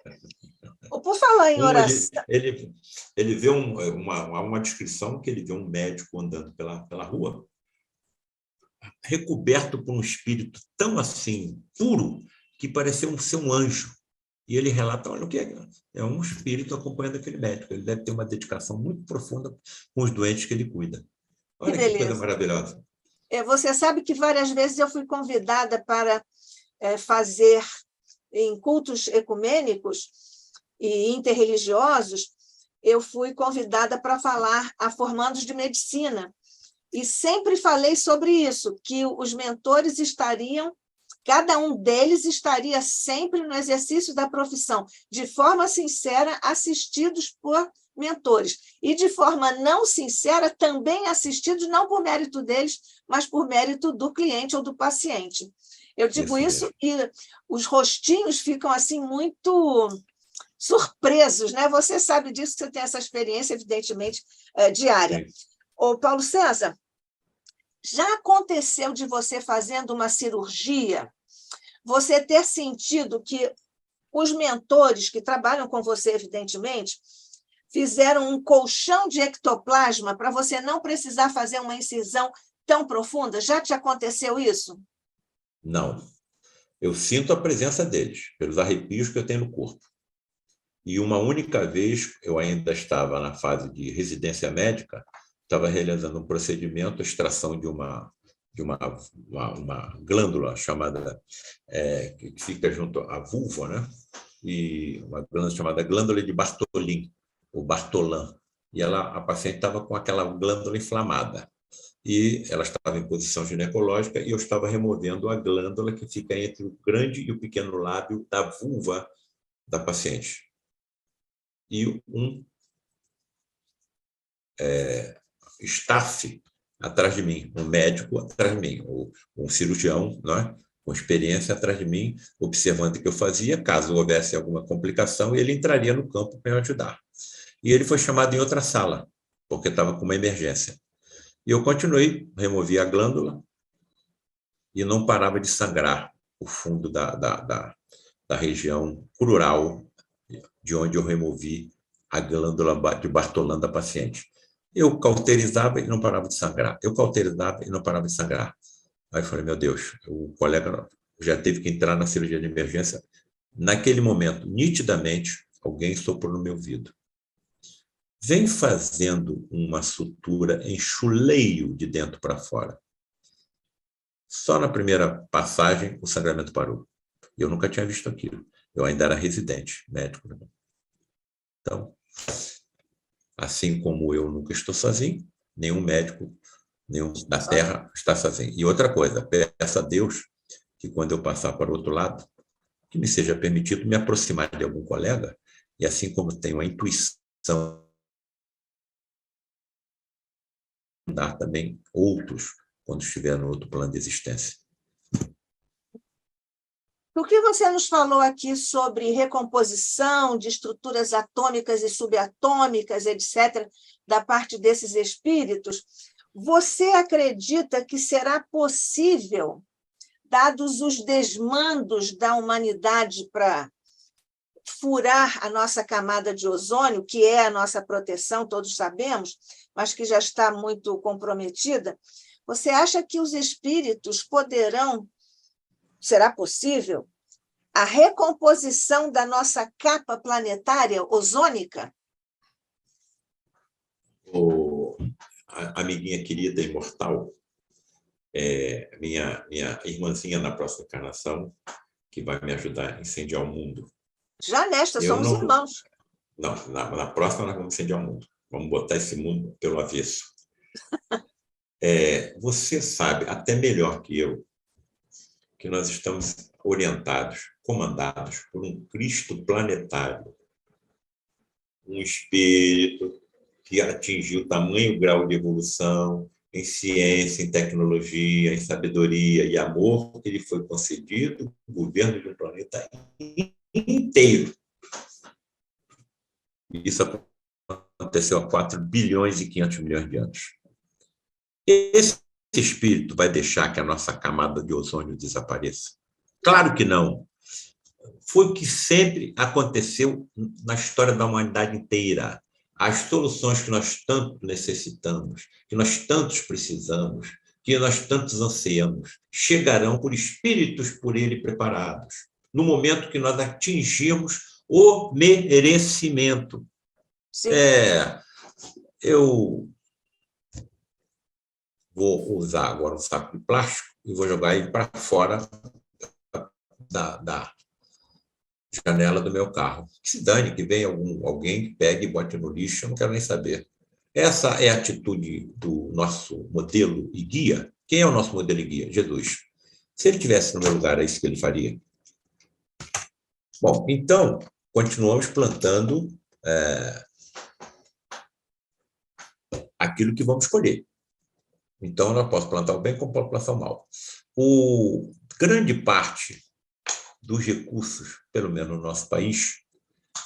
Por falar em oração...
Ele vê uma descrição que ele vê um médico andando pela rua, recoberto por um espírito tão assim, puro, que pareceu ser um anjo. E ele relata, olha o que é. É um espírito acompanhando aquele médico. Ele deve ter uma dedicação muito profunda com os doentes que ele cuida. Olha que coisa maravilhosa.
Você sabe que várias vezes eu fui convidada para fazer em cultos ecumênicos e interreligiosos, eu fui convidada para falar a formandos de medicina. E sempre falei sobre isso, que os mentores estariam Cada um deles estaria sempre no exercício da profissão, de forma sincera, assistidos por mentores. E, de forma não sincera, também assistidos não por mérito deles, mas por mérito do cliente ou do paciente. Eu digo isso e os rostinhos ficam assim muito surpresos, né? Você sabe disso, você tem essa experiência, evidentemente, diária. Ô, Paulo César, já aconteceu de você fazendo uma cirurgia, você ter sentido que os mentores que trabalham com você, evidentemente, fizeram um colchão de ectoplasma para você não precisar fazer uma incisão tão profunda? Já te aconteceu isso?
Não. Eu sinto a presença deles, pelos arrepios que eu tenho no corpo. E uma única vez, eu ainda estava na fase de residência médica, estava realizando um procedimento, extração de uma glândula chamada, que fica junto à vulva, né? E uma glândula chamada glândula de Bartholin, ou Bartholin. E a paciente estava com aquela glândula inflamada. E ela estava em posição ginecológica e eu estava removendo a glândula que fica entre o grande e o pequeno lábio da vulva da paciente. E um staff atrás de mim, um médico atrás de mim, um cirurgião, né, com experiência atrás de mim, observando o que eu fazia, caso houvesse alguma complicação, ele entraria no campo para me ajudar. E ele foi chamado em outra sala, porque estava com uma emergência. E eu continuei, removi a glândula e não parava de sangrar o fundo da região crural de onde eu removi a glândula de Bartholin da paciente. Eu cauterizava e não parava de sangrar. Eu cauterizava e não parava de sangrar. Aí eu falei, meu Deus, o colega já teve que entrar na cirurgia de emergência. Naquele momento, nitidamente, alguém soprou no meu ouvido. Vem fazendo uma sutura em chuleio de dentro para fora. Só na primeira passagem o sangramento parou. Eu nunca tinha visto aquilo. Eu ainda era residente, médico. Então, assim como eu nunca estou sozinho, nenhum médico, nenhum da Terra está sozinho. E outra coisa, peço a Deus que quando eu passar para o outro lado, que me seja permitido me aproximar de algum colega, e assim como tenho a intuição dar também outros quando estiver no outro plano de existência.
O que você nos falou aqui sobre recomposição de estruturas atômicas e subatômicas, etc., da parte desses espíritos, você acredita que será possível, dados os desmandos da humanidade para furar a nossa camada de ozônio, que é a nossa proteção, todos sabemos, mas que já está muito comprometida, você acha que os espíritos poderão, será possível, a recomposição da nossa capa planetária ozônica?
A amiguinha querida, imortal, minha irmãzinha na próxima encarnação, que vai me ajudar a incendiar o mundo.
Já nesta, somos irmãos.
Não, na próxima nós vamos incendiar o mundo. Vamos botar esse mundo pelo avesso. Você sabe, até melhor que eu, que nós estamos orientados, comandados por um Cristo planetário, um espírito que atingiu tamanho grau de evolução em ciência, em tecnologia, em sabedoria e amor, que lhe foi concedido o governo de um planeta inteiro. Isso aconteceu há 4 bilhões e 500 milhões de anos. Esse espírito vai deixar que a nossa camada de ozônio desapareça? Claro que não. Foi o que sempre aconteceu na história da humanidade inteira. As soluções que nós tanto necessitamos, que nós tantos precisamos, que nós tantos ansiamos, chegarão por espíritos por ele preparados, no momento que nós atingirmos o merecimento. Eu vou usar agora um saco de plástico e vou jogar ele para fora da janela do meu carro. Que se dane, que venha alguém que pegue e bote no lixo, eu não quero nem saber. Essa é a atitude do nosso modelo e guia. Quem é o nosso modelo e guia? Jesus. Se ele tivesse no meu lugar, é isso que ele faria. Bom, então, continuamos plantando aquilo que vamos colher. Então, eu não posso plantar o bem como posso plantar o mal. Grande parte dos recursos, pelo menos no nosso país,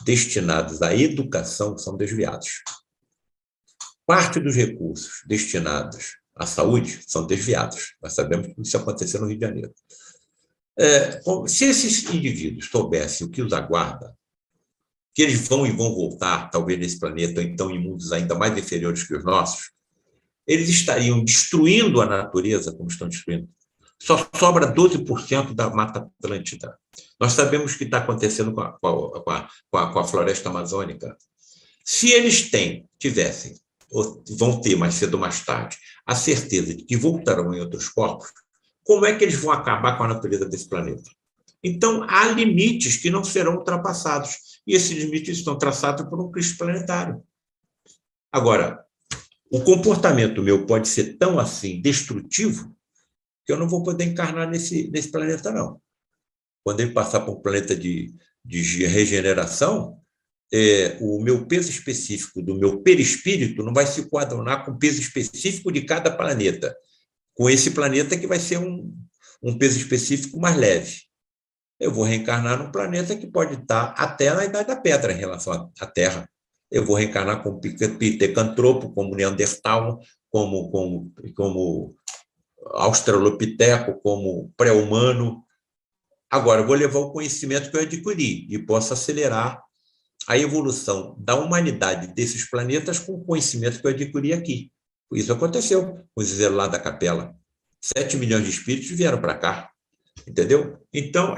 destinados à educação são desviados. Parte dos recursos destinados à saúde são desviados. Nós sabemos que isso aconteceu no Rio de Janeiro. Se esses indivíduos soubessem o que os aguarda, que eles vão voltar, talvez, nesse planeta, ou então em mundos ainda mais inferiores que os nossos, eles estariam destruindo a natureza como estão destruindo. Só sobra 12% da Mata Atlântica. Nós sabemos o que está acontecendo com a floresta amazônica. Se eles tivessem, ou vão ter mais cedo ou mais tarde, a certeza de que voltarão em outros corpos, como é que eles vão acabar com a natureza desse planeta? Então, há limites que não serão ultrapassados. E esses limites estão traçados por um Cristo planetário. Agora, o comportamento meu pode ser tão assim destrutivo que eu não vou poder encarnar nesse planeta, não. Quando ele passar por um planeta de regeneração, o meu peso específico do meu perispírito não vai se coadunar com o peso específico de cada planeta, com esse planeta que vai ser um peso específico mais leve. Eu vou reencarnar num planeta que pode estar até na Idade da Pedra em relação à Terra. Eu vou reencarnar como pithecantropo, como Neandertal, como australopiteco, como pré-humano. Agora, eu vou levar o conhecimento que eu adquiri e posso acelerar a evolução da humanidade desses planetas com o conhecimento que eu adquiri aqui. Isso aconteceu com os Zé lá da Capela. 7 milhões de espíritos vieram para cá. Entendeu? Então,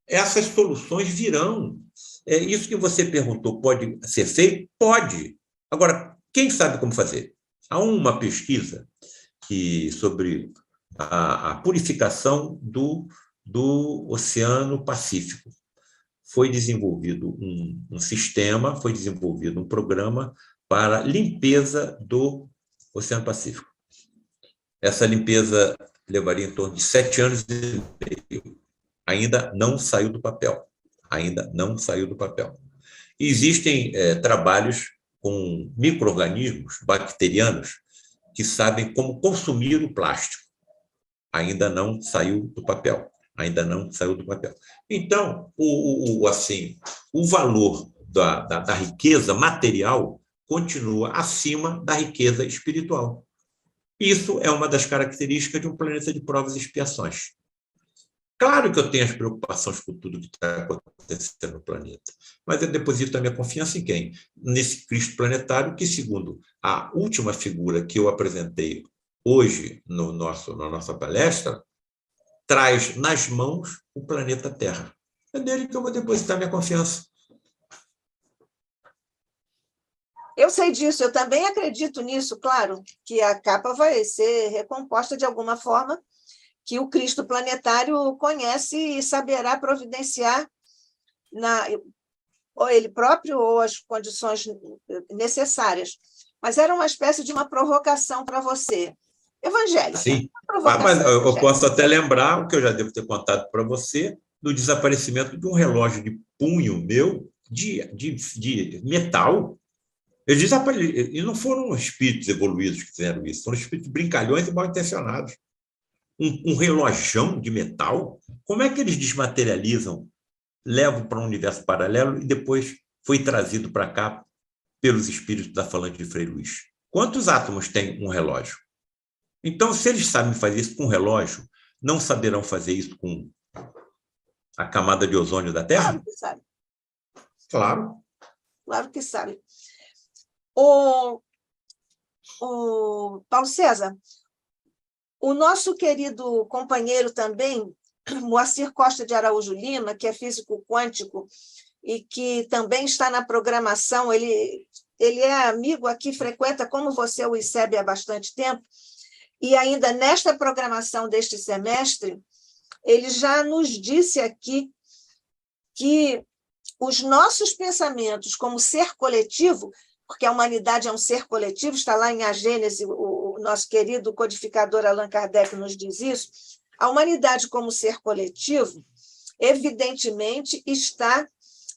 essas soluções virão. Isso que você perguntou, pode ser feito? Pode. Agora, quem sabe como fazer? Há uma pesquisa sobre a purificação do Oceano Pacífico. Foi desenvolvido um sistema, foi desenvolvido um programa para limpeza do Oceano Pacífico. Essa limpeza levaria em torno de 7 anos e meio. Ainda não saiu do papel. Ainda não saiu do papel. Existem trabalhos com micro-organismos bacterianos que sabem como consumir o plástico. Ainda não saiu do papel. Ainda não saiu do papel. Então, o valor da riqueza material continua acima da riqueza espiritual. Isso é uma das características de um planeta de provas e expiações. Claro que eu tenho as preocupações com tudo que está acontecendo no planeta, mas eu deposito a minha confiança em quem? Nesse Cristo planetário que, segundo a última figura que eu apresentei hoje na nossa palestra, traz nas mãos o planeta Terra. É nele que eu vou depositar minha confiança.
Eu sei disso, eu também acredito nisso, claro, que a capa vai ser recomposta de alguma forma, que o Cristo planetário conhece e saberá providenciar ou ele próprio ou as condições necessárias. Mas era uma espécie de uma provocação para você. Evangélica.
Sim, mas eu posso até lembrar o que eu já devo ter contado para você, do desaparecimento de um relógio de punho meu de metal. E não foram espíritos evoluídos que fizeram isso, foram espíritos brincalhões e mal intencionados. Um relojão de metal, como é que eles desmaterializam, levam para um universo paralelo e depois foi trazido para cá pelos espíritos da Falange de Frei Luís? Quantos átomos tem um relógio? Então, se eles sabem fazer isso com um relógio, não saberão fazer isso com a camada de ozônio da Terra?
Claro que sabe.
Claro.
Claro que sabe. O Paulo César, o nosso querido companheiro também, Moacir Costa de Araújo Lima, que é físico quântico e que também está na programação, ele é amigo aqui, frequenta como você o ICEB há bastante tempo, e ainda nesta programação deste semestre, ele já nos disse aqui que os nossos pensamentos como ser coletivo, porque a humanidade é um ser coletivo, está lá em A Gênese, o nosso querido codificador Allan Kardec nos diz isso, A humanidade, como ser coletivo, evidentemente está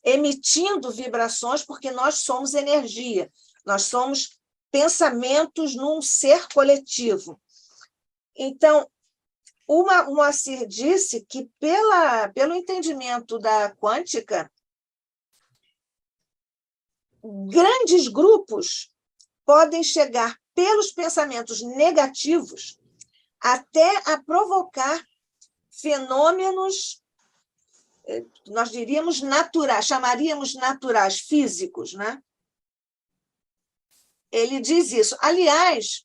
emitindo vibrações, porque nós somos energia, nós somos pensamentos num ser coletivo. Então, o Moacir disse que, pelo entendimento da quântica, grandes grupos podem chegar pelos pensamentos negativos até a provocar fenômenos, nós diríamos naturais, chamaríamos naturais, físicos, né? Ele diz isso. Aliás,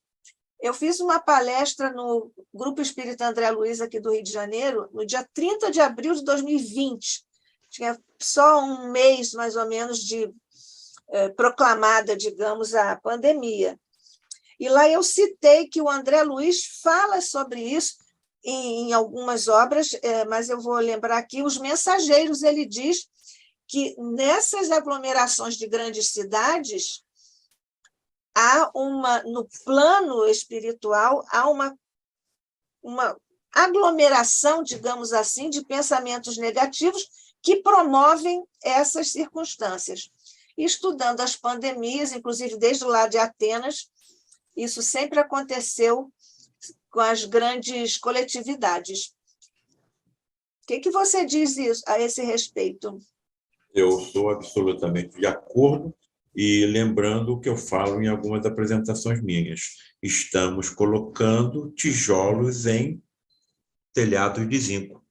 eu fiz uma palestra no Grupo Espírita André Luiz, aqui do Rio de Janeiro, no dia 30 de abril de 2020. Tinha só um mês, mais ou menos, de proclamada, digamos, a pandemia. E lá eu citei que o André Luiz fala sobre isso em algumas obras, mas eu vou lembrar aqui, Os Mensageiros, ele diz que nessas aglomerações de grandes cidades, no plano espiritual, há uma aglomeração, digamos assim, de pensamentos negativos que promovem essas circunstâncias. E estudando as pandemias, inclusive desde o lado de Atenas, isso sempre aconteceu com as grandes coletividades. O que você diz a esse respeito?
Eu sou absolutamente de acordo, e lembrando o que eu falo em algumas apresentações minhas. Estamos colocando tijolos em telhados de zinco.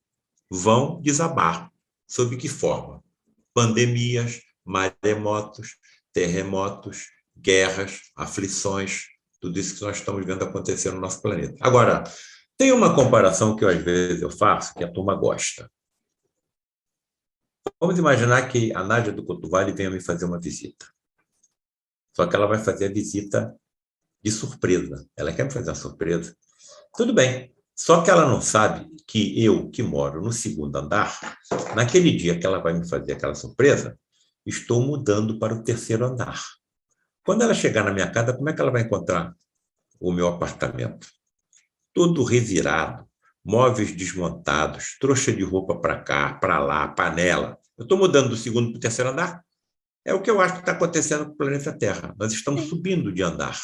Vão desabar. Sob que forma? Pandemias, maremotos, terremotos, guerras, aflições, tudo isso que nós estamos vendo acontecer no nosso planeta. Agora, tem uma comparação que às vezes eu faço, que a turma gosta. Vamos imaginar que a Nádia do Cotuvale venha me fazer uma visita. Só que ela vai fazer a visita de surpresa. Ela quer me fazer uma surpresa. Tudo bem. Só que ela não sabe que eu, que moro no segundo andar, naquele dia que ela vai me fazer aquela surpresa, estou mudando para o terceiro andar. Quando ela chegar na minha casa, como é que ela vai encontrar o meu apartamento? Todo revirado, móveis desmontados, trouxa de roupa para cá, para lá, panela. Eu estou mudando do segundo para o terceiro andar? É o que eu acho que está acontecendo com o planeta Terra. Nós estamos subindo de andar.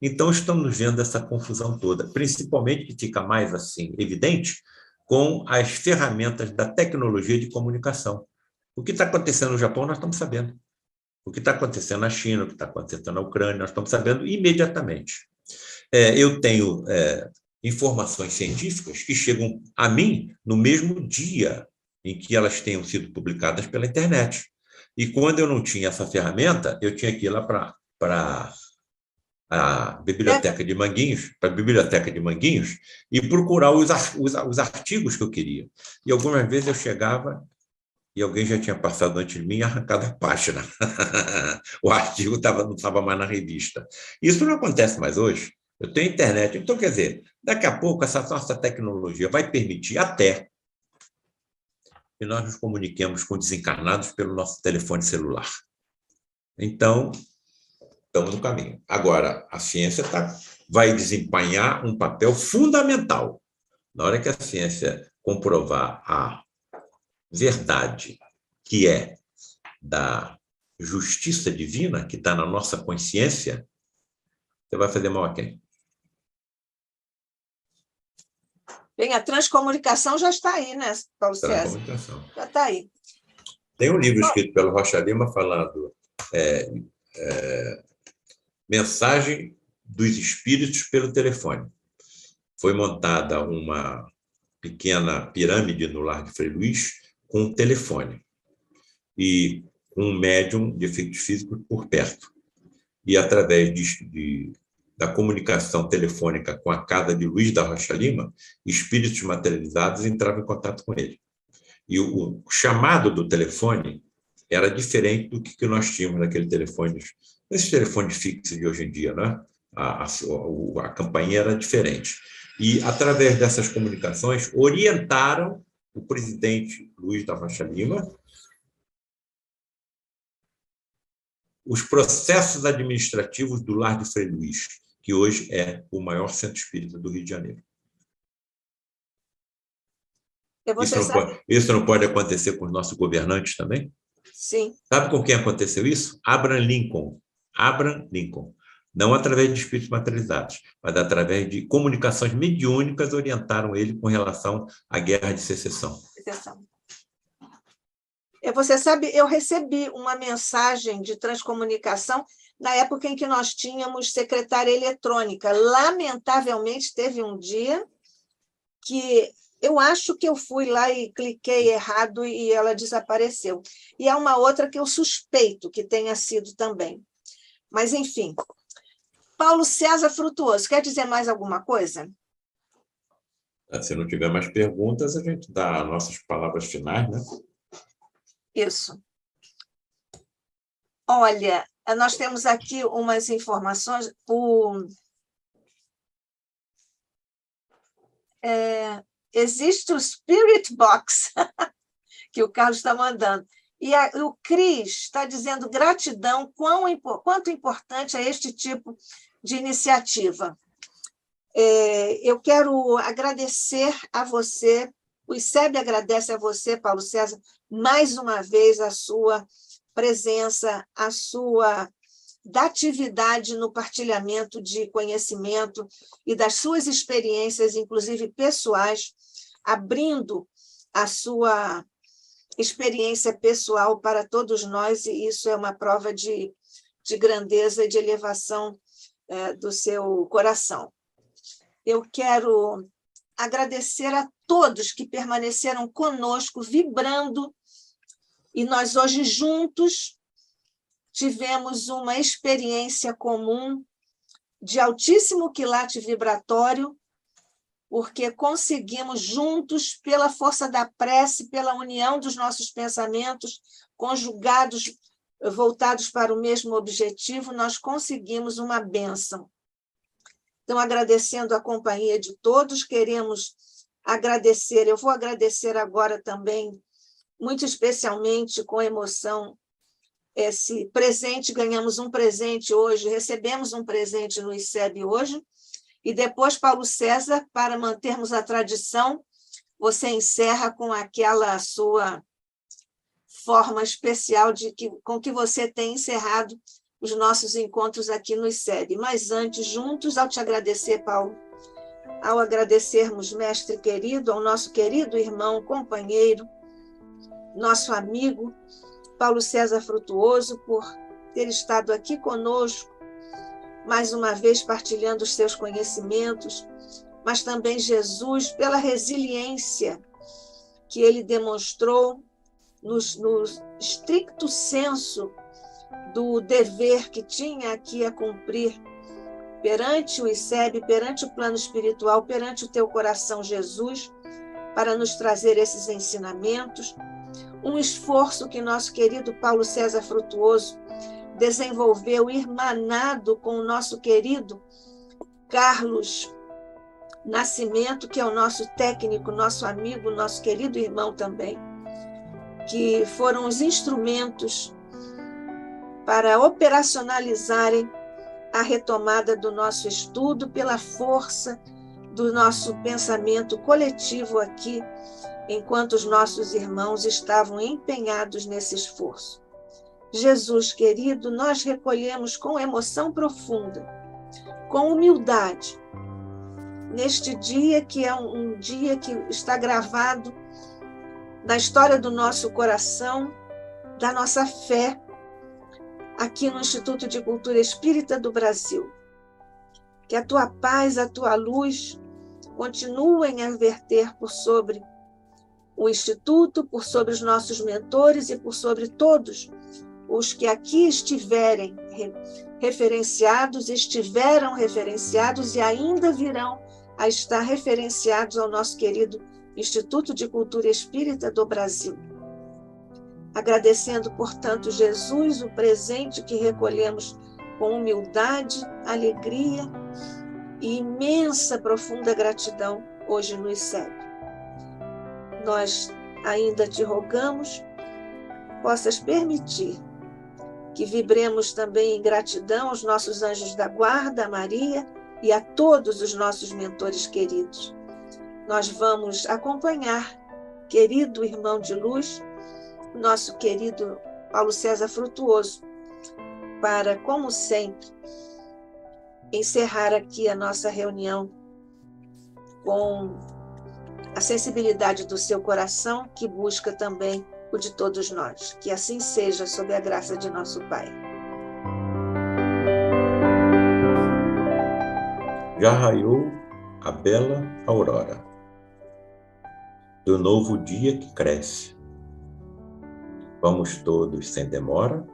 Então, estamos vendo essa confusão toda, principalmente que fica mais assim evidente com as ferramentas da tecnologia de comunicação. O que está acontecendo no Japão, nós estamos sabendo. O que está acontecendo na China, o que está acontecendo na Ucrânia, nós estamos sabendo imediatamente. Eu tenho informações científicas que chegam a mim no mesmo dia em que elas tenham sido publicadas pela internet. E quando eu não tinha essa ferramenta, eu tinha que ir lá para a biblioteca de Manguinhos, e procurar os artigos que eu queria. E algumas vezes eu chegava e alguém já tinha passado antes de mim e arrancado a página. O artigo não estava mais na revista. Isso não acontece mais hoje. Eu tenho internet. Então, quer dizer, daqui a pouco essa nossa tecnologia vai permitir até que nós nos comuniquemos com desencarnados pelo nosso telefone celular. Então, estamos no caminho. Agora, a ciência vai desempenhar um papel fundamental. Na hora que a ciência comprovar a verdade, que é da justiça divina, que está na nossa consciência, você vai fazer mal a quem?
Bem, a transcomunicação já está aí, né, Paulo César? Já está aí.
Tem um livro escrito pelo Rocha Lima falando Mensagem dos Espíritos pelo telefone. Foi montada uma pequena pirâmide no Lar de Frei Luís com um telefone e um médium de efeitos físicos por perto. E através da comunicação telefônica com a casa de Luiz da Rocha Lima, espíritos materializados entravam em contato com ele. E o chamado do telefone era diferente do que nós tínhamos naquele telefone, nesses telefones fixos de hoje em dia, né? A campainha era diferente. E, através dessas comunicações, orientaram o presidente Luiz da Rocha Lima os processos administrativos do Lar de Frei Luís, que hoje é o maior centro espírita do Rio de Janeiro.
Você sabe?
Isso não pode acontecer com os nossos governantes também?
Sim.
Sabe com quem aconteceu isso? Abraham Lincoln. Abraham Lincoln. Não através de espíritos materializados, mas através de comunicações mediúnicas orientaram ele com relação à Guerra de Secessão.
Você sabe, eu recebi uma mensagem de transcomunicação na época em que nós tínhamos secretária eletrônica. Lamentavelmente, teve um dia que eu acho que eu fui lá e cliquei errado e ela desapareceu. E há uma outra que eu suspeito que tenha sido também. Mas, enfim. Paulo César Frutuoso, quer dizer mais alguma coisa?
Se não tiver mais perguntas, a gente dá as nossas palavras finais, né?
Isso. Olha, nós temos aqui umas informações. Existe o Spirit Box, que o Carlos está mandando. E o Cris está dizendo gratidão, quanto importante é este tipo de iniciativa. Eu quero agradecer a você, o ICEB agradece a você, Paulo César, mais uma vez a sua presença, a sua datividade no partilhamento de conhecimento e das suas experiências, inclusive pessoais, abrindo a sua experiência pessoal para todos nós, e isso é uma prova de grandeza e de elevação do seu coração. Eu quero agradecer a todos que permaneceram conosco, vibrando, e nós hoje juntos tivemos uma experiência comum de altíssimo quilate vibratório, porque conseguimos juntos, pela força da prece, pela união dos nossos pensamentos, conjugados, voltados para o mesmo objetivo, nós conseguimos uma bênção. Então, agradecendo a companhia de todos, queremos agradecer, eu vou agradecer agora também, muito especialmente, com emoção, esse presente, ganhamos um presente hoje, recebemos um presente no ICEB hoje, e depois, Paulo César, para mantermos a tradição, você encerra com aquela sua forma especial com que você tem encerrado os nossos encontros aqui no ICEB. Mas antes, juntos, ao te agradecer, Paulo, ao agradecermos, mestre querido, ao nosso querido irmão, companheiro, nosso amigo, Paulo César Frutuoso, por ter estado aqui conosco, mais uma vez partilhando os seus conhecimentos, mas também Jesus, pela resiliência que ele demonstrou no estricto senso do dever que tinha aqui a cumprir perante o ICEB, perante o plano espiritual, perante o teu coração, Jesus, para nos trazer esses ensinamentos. Um esforço que nosso querido Paulo César Frutuoso desenvolveu irmanado com o nosso querido Carlos Nascimento, que é o nosso técnico, nosso amigo, nosso querido irmão também, que foram os instrumentos para operacionalizarem a retomada do nosso estudo pela força do nosso pensamento coletivo aqui, enquanto os nossos irmãos estavam empenhados nesse esforço. Jesus querido, nós recolhemos com emoção profunda, com humildade, neste dia que é um dia que está gravado na história do nosso coração, da nossa fé, aqui no Instituto de Cultura Espírita do Brasil. Que a tua paz, a tua luz continuem a verter por sobre o Instituto, por sobre os nossos mentores e por sobre todos os que aqui estiverem referenciados, estiveram referenciados e ainda virão a estar referenciados ao nosso querido Instituto de Cultura Espírita do Brasil. Agradecendo, portanto, Jesus, o presente que recolhemos com humildade, alegria e imensa, profunda gratidão hoje no ICEB. Nós ainda te rogamos, possas permitir que vibremos também em gratidão aos nossos anjos da guarda, a Maria e a todos os nossos mentores queridos. Nós vamos acompanhar querido irmão de luz, nosso querido Paulo César Frutuoso, para, como sempre, encerrar aqui a nossa reunião com a sensibilidade do seu coração, que busca também o de todos nós. Que assim seja, sob a graça de nosso Pai.
Já raiou a bela aurora do novo dia que cresce. Vamos todos, sem demora,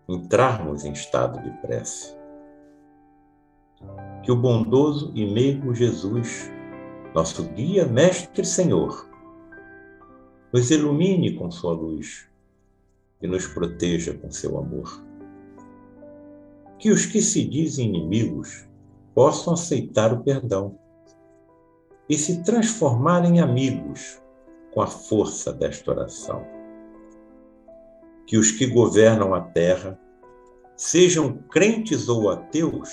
entrarmos em estado de prece. Que o bondoso e meigo Jesus, nosso guia, mestre e Senhor, nos ilumine com sua luz e nos proteja com seu amor. Que os que se dizem inimigos possam aceitar o perdão e se transformar em amigos com a força desta oração. Que os que governam a terra, sejam crentes ou ateus,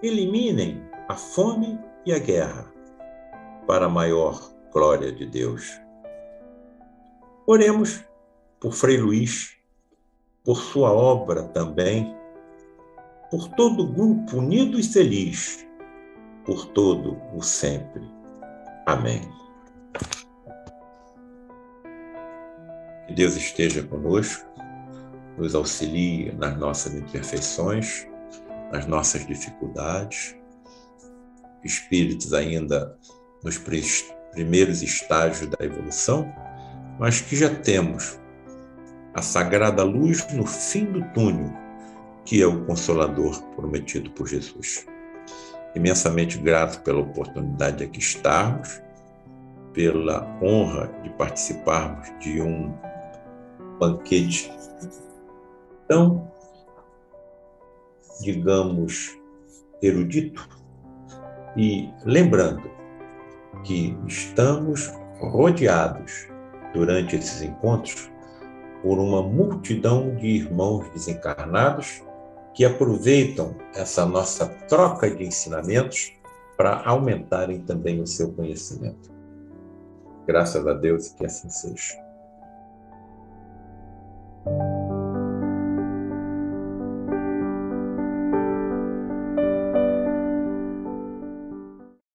eliminem a fome e a guerra para a maior glória de Deus. Oremos por Frei Luís, por sua obra também, por todo o grupo unido e feliz, por todo o sempre. Amém. Que Deus esteja conosco, nos auxilie nas nossas imperfeições, nas nossas dificuldades, espíritos ainda nos primeiros estágios da evolução, mas que já temos a sagrada luz no fim do túnel, que é o Consolador prometido por Jesus. Imensamente grato pela oportunidade de aqui estarmos, pela honra de participarmos de um banquete tão, digamos, erudito, e lembrando que estamos rodeados durante esses encontros por uma multidão de irmãos desencarnados que aproveitam essa nossa troca de ensinamentos para aumentarem também o seu conhecimento. Graças a Deus que assim seja.